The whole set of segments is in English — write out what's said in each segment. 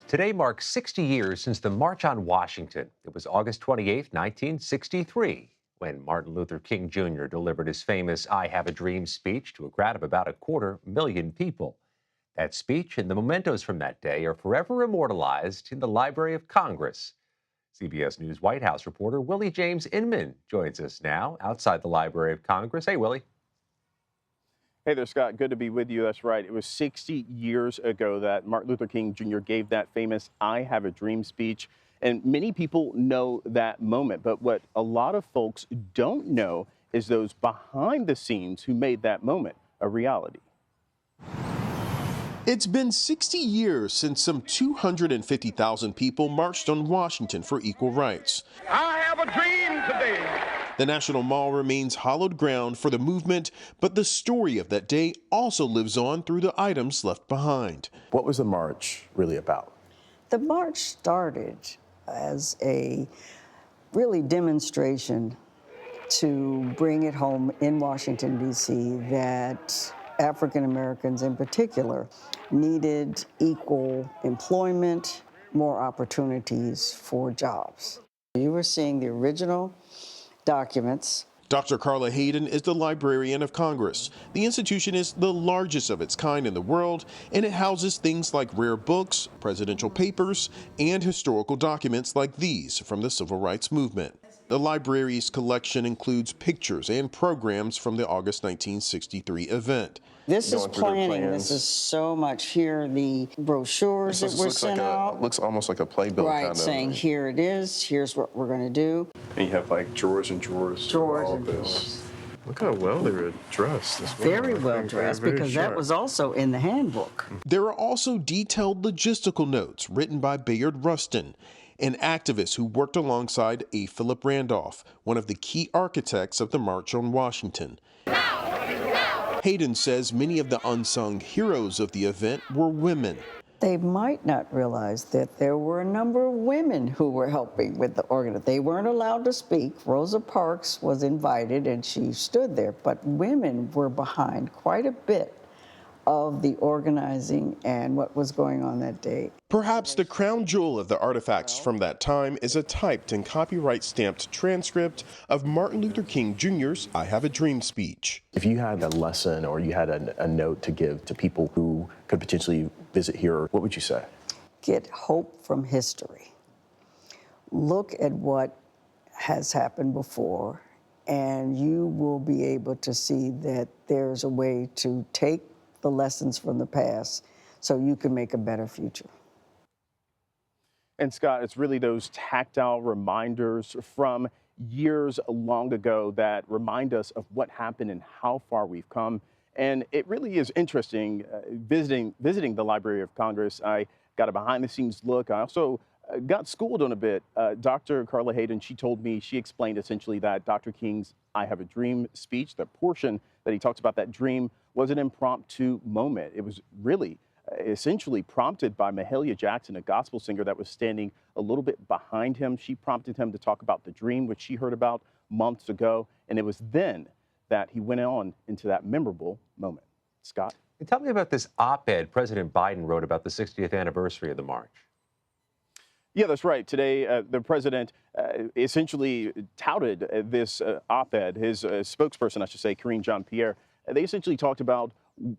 Today marks 60 years since the March on Washington. It was August 28, 1963, when Martin Luther King Jr. delivered his famous I Have a Dream speech to a crowd of about 250,000 people. That speech and the mementos from that day are forever immortalized in the Library of Congress. CBS News White House reporter Willie James Inman joins us now outside the Library of Congress. Hey, Willie. Hey there, Scott. Good to be with you. That's right. It was 60 years ago that Martin Luther King Jr. gave that famous I Have a Dream speech. And many people know that moment. But what a lot of folks don't know is those behind the scenes who made that moment a reality. It's been 60 years since some 250,000 people marched on Washington for equal rights. I have a dream today. The National Mall remains hallowed ground for the movement, but the story of that day also lives on through the items left behind. What was the march really about? The march started as a really demonstration to bring it home in Washington, D.C., that African Americans in particular needed equal employment, more opportunities for jobs. You were seeing the original documents. Dr. Carla Hayden is the Librarian of Congress. The institution is the largest of its kind in the world, and it houses things like rare books, presidential papers, and historical documents like these from the Civil Rights Movement. The library's collection includes pictures and programs from the August 1963 event. This is planning. This is so much. Here are the brochures that were sent out. Looks almost like a playbill right, kind of. Saying here it is, here's what we're going to do. And you have like drawers and drawers. Drawers and drawers. Look how well they were dressed. Very well dressed, because that was also in the handbook. There are also detailed logistical notes written by Bayard Rustin, an activist who worked alongside A. Philip Randolph, one of the key architects of the March on Washington. Hayden says many of the unsung heroes of the event were women. They might not realize that there were a number of women who were helping with the organization. They weren't allowed to speak. Rosa Parks was invited and she stood there, but women were behind quite a bit of the organizing and what was going on that day. Perhaps the crown jewel of the artifacts from that time is a typed and copyright stamped transcript of Martin Luther King Jr.'s I Have a Dream speech. If you had a lesson or you had a note to give to people who could potentially visit here, what would you say? Get hope from history. Look at what has happened before, and you will be able to see that there's a way to take the lessons from the past so you can make a better future. And Scott, it's really those tactile reminders from years long ago that remind us of what happened and how far we've come. And it really is interesting visiting the Library of Congress. I got a behind-the-scenes look. I also got schooled on a bit. Dr. Carla Hayden, she explained essentially that Dr. King's I Have a Dream speech, the portion that he talks about that dream, was an impromptu moment. It was really essentially prompted by Mahalia Jackson, a gospel singer that was standing a little bit behind him. She prompted him to talk about the dream, which she heard about months ago. And it was then that he went on into that memorable moment. Scott? Tell me about this op-ed President Biden wrote about the 60th anniversary of the march. Yeah, that's right. Today, the president essentially touted this op-ed. His spokesperson, I should say, Karine Jean-Pierre, they essentially talked about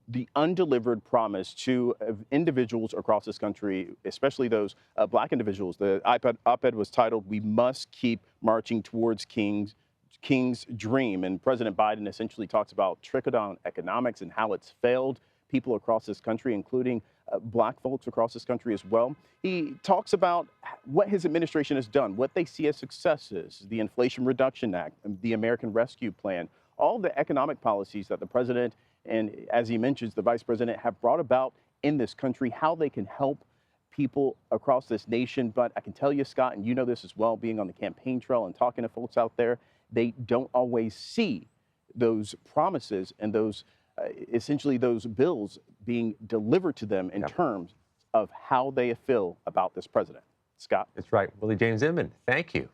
the undelivered promise to individuals across this country, especially those black individuals. The op-ed was titled, "We Must Keep Marching Towards King's Dream." And President Biden essentially talks about trickle-down economics and how it's failed people across this country, including black folks across this country as well. He talks about what his administration has done, what they see as successes, the Inflation Reduction Act, the American Rescue Plan, all the economic policies that the president and, as he mentions, the vice president have brought about in this country, how they can help people across this nation. But I can tell you, Scott, and you know this as well, being on the campaign trail and talking to folks out there, they don't always see those promises and those essentially those bills being delivered to them in terms of how they feel about this president. Scott? That's right. Willie James Inman, thank you.